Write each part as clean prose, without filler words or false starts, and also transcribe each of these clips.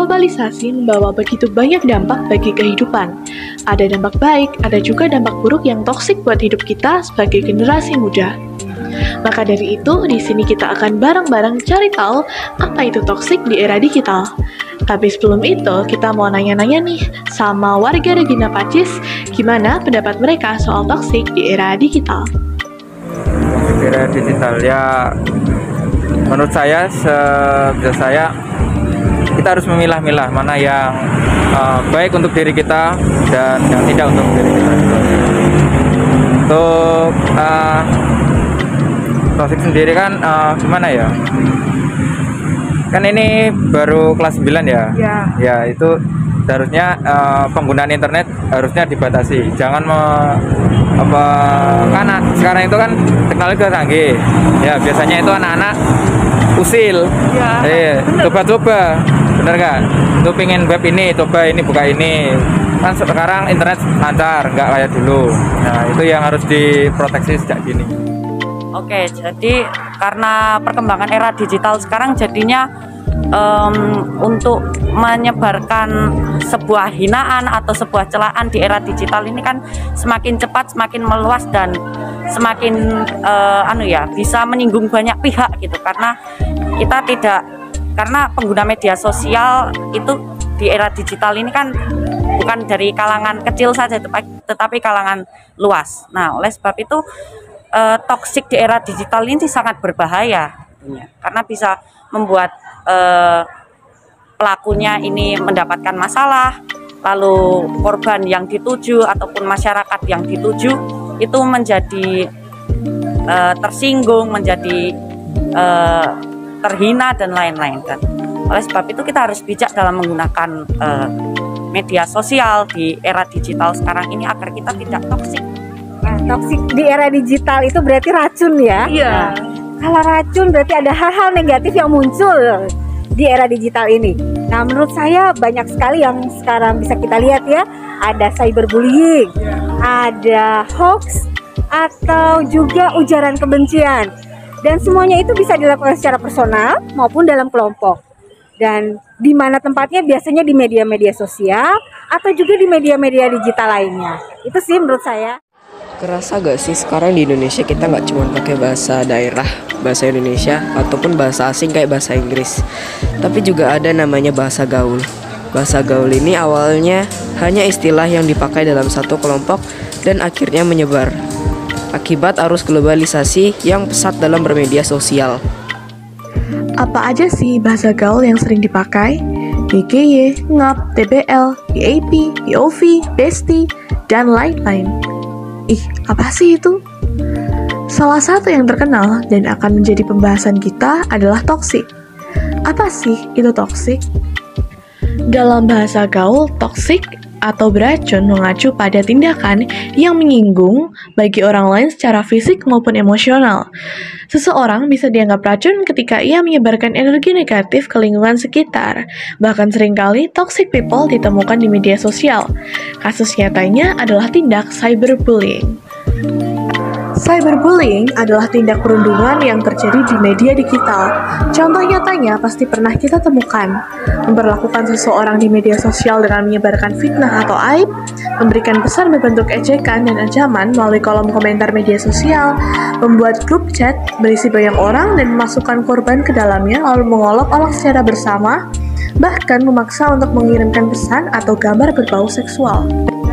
globalisasi membawa begitu banyak dampak bagi kehidupan. Ada dampak baik, ada juga dampak buruk yang toksik buat hidup kita sebagai generasi muda. Maka dari itu, di sini kita akan bareng-bareng cari tahu apa itu toksik di era digital. Tapi sebelum itu, kita mau nanya-nanya nih sama warga Regina Pacis, gimana pendapat mereka soal toksik di era digital. Di era digital ya, menurut saya, sebisa saya, kita harus memilah-milah mana yang baik untuk diri kita dan yang tidak untuk diri kita. Untuk toksik sendiri kan gimana ya? Kan ini baru kelas 9 ya? Ya itu seharusnya penggunaan internet harusnya dibatasi. Jangan karena sekarang itu kan teknologi sudah canggih. Ya biasanya itu anak-anak usil. Coba-coba, bener kan? Itu pengen web ini, coba ini, buka ini. Kan sekarang internet lancar, nggak kayak dulu. Nah itu yang harus diproteksi sejak dini. Oke, jadi karena perkembangan era digital sekarang jadinya untuk menyebarkan sebuah hinaan atau sebuah celaan di era digital ini kan semakin cepat, semakin meluas dan semakin bisa menyinggung banyak pihak gitu. Karena pengguna media sosial itu di era digital ini kan bukan dari kalangan kecil saja tetapi kalangan luas. Nah, oleh sebab itu toksik di era digital ini sangat berbahaya karena bisa membuat pelakunya ini mendapatkan masalah, lalu korban yang dituju ataupun masyarakat yang dituju itu menjadi tersinggung, menjadi terhina dan lain-lain kan. Oleh sebab itu kita harus bijak dalam menggunakan media sosial di era digital sekarang ini agar kita tidak toksik. Toksik di era digital itu berarti racun ya? Iya. Nah, kalau racun berarti ada hal-hal negatif yang muncul di era digital ini. Nah, menurut saya banyak sekali yang sekarang bisa kita lihat ya. Ada cyberbullying, ada hoax, atau juga ujaran kebencian. Dan semuanya itu bisa dilakukan secara personal maupun dalam kelompok. Dan di mana tempatnya biasanya di media-media sosial atau juga di media-media digital lainnya. Itu sih menurut saya. Kerasa gak sih sekarang di Indonesia kita nggak cuma pakai bahasa daerah, bahasa Indonesia, ataupun bahasa asing kayak bahasa Inggris, tapi juga ada namanya bahasa gaul. Bahasa gaul ini awalnya hanya istilah yang dipakai dalam satu kelompok dan akhirnya menyebar akibat arus globalisasi yang pesat dalam bermedia sosial. Apa aja sih bahasa gaul yang sering dipakai? GGY, ngap, TBL, BAP, POV, Besti, dan lain-lain. Apa sih itu? Salah satu yang terkenal dan akan menjadi pembahasan kita adalah toksik. Apa sih itu toksik? Dalam bahasa gaul, toksik atau beracun mengacu pada tindakan yang menyinggung bagi orang lain secara fisik maupun emosional. Seseorang bisa dianggap racun ketika ia menyebarkan energi negatif ke lingkungan sekitar. Bahkan seringkali toxic people ditemukan di media sosial. Kasus nyatanya adalah tindak cyberbullying. Cyberbullying adalah tindak perundungan yang terjadi di media digital. Contoh nyatanya pasti pernah kita temukan. Memperlakukan seseorang di media sosial dengan menyebarkan fitnah atau aib, memberikan pesan berbentuk ejekan dan ancaman melalui kolom komentar media sosial, membuat grup chat berisi banyak orang dan memasukkan korban ke dalamnya lalu mengolok-olok secara bersama, bahkan memaksa untuk mengirimkan pesan atau gambar berbau seksual.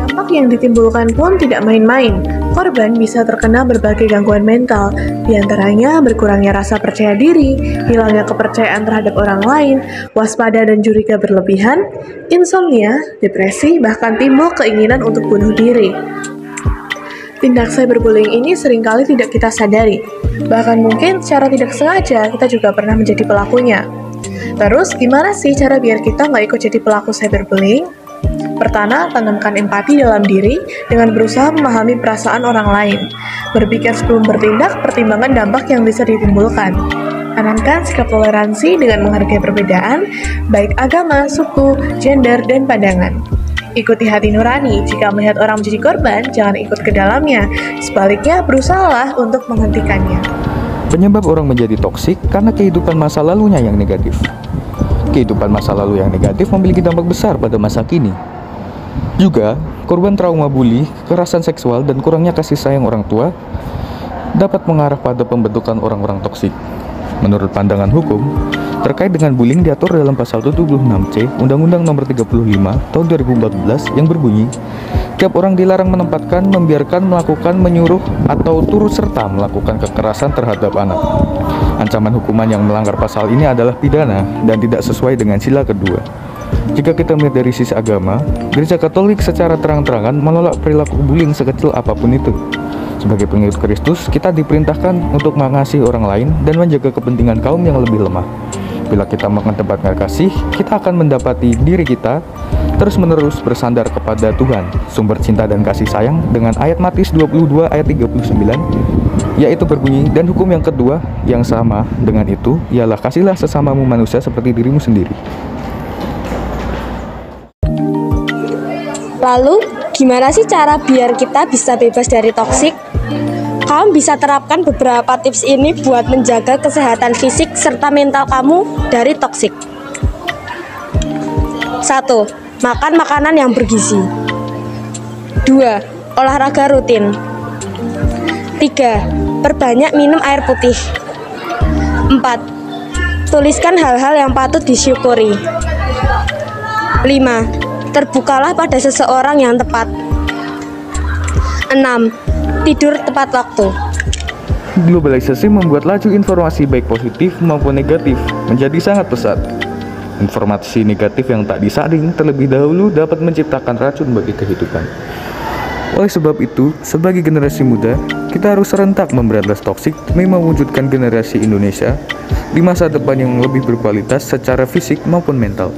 Dampak yang ditimbulkan pun tidak main-main. Korban bisa terkena berbagai gangguan mental, diantaranya berkurangnya rasa percaya diri, hilangnya kepercayaan terhadap orang lain, waspada dan curiga berlebihan, insomnia, depresi, bahkan timbul keinginan untuk bunuh diri. Tindak cyberbullying ini seringkali tidak kita sadari, bahkan mungkin secara tidak sengaja kita juga pernah menjadi pelakunya. Terus gimana sih cara biar kita nggak ikut jadi pelaku cyberbullying? Pertama, tanamkan empati dalam diri dengan berusaha memahami perasaan orang lain. Berpikir sebelum bertindak, pertimbangkan dampak yang bisa ditimbulkan. Tanamkan sikap toleransi dengan menghargai perbedaan, baik agama, suku, gender, dan pandangan. Ikuti hati nurani, jika melihat orang menjadi korban, jangan ikut ke dalamnya. Sebaliknya, berusahalah untuk menghentikannya. Penyebab orang menjadi toksik karena kehidupan masa lalunya yang negatif. kehidupan masa lalu yang negatif memiliki dampak besar pada masa kini. Juga, korban trauma bully, kekerasan seksual, dan kurangnya kasih sayang orang tua dapat mengarah pada pembentukan orang-orang toksik. Menurut pandangan hukum, terkait dengan bullying diatur dalam pasal 76C Undang-Undang Nomor 35 Tahun 2014 yang berbunyi, tiap orang dilarang menempatkan, membiarkan, melakukan, menyuruh, atau turut serta melakukan kekerasan terhadap anak. Ancaman hukuman yang melanggar pasal ini adalah pidana dan tidak sesuai dengan sila kedua. Jika kita melihat dari sisi agama, Gereja Katolik secara terang-terangan menolak perilaku bullying sekecil apapun itu. Sebagai pengikut Kristus, kita diperintahkan untuk mengasihi orang lain dan menjaga kepentingan kaum yang lebih lemah. Bila kita mengedepankan kasih, kita akan mendapati diri kita terus-menerus bersandar kepada Tuhan, sumber cinta dan kasih sayang, dengan ayat Matius 22 ayat 39, yaitu berbunyi, dan hukum yang kedua yang sama dengan itu ialah kasihlah sesamamu manusia seperti dirimu sendiri. Lalu, gimana sih cara biar kita bisa bebas dari toksik? Kamu bisa terapkan beberapa tips ini buat menjaga kesehatan fisik serta mental kamu dari toksik. 1. Makan makanan yang bergizi. 2. Olahraga rutin. 3. Perbanyak minum air putih. 4. Tuliskan hal-hal yang patut disyukuri. 5. Terbukalah pada seseorang yang tepat. 6. Tidur tepat waktu. Globalisasi membuat laju informasi baik positif maupun negatif menjadi sangat pesat. Informasi negatif yang tak disaring terlebih dahulu dapat menciptakan racun bagi kehidupan. Oleh sebab itu, sebagai generasi muda, kita harus serentak memberantas toksik demi mewujudkan generasi Indonesia di masa depan yang lebih berkualitas secara fisik maupun mental.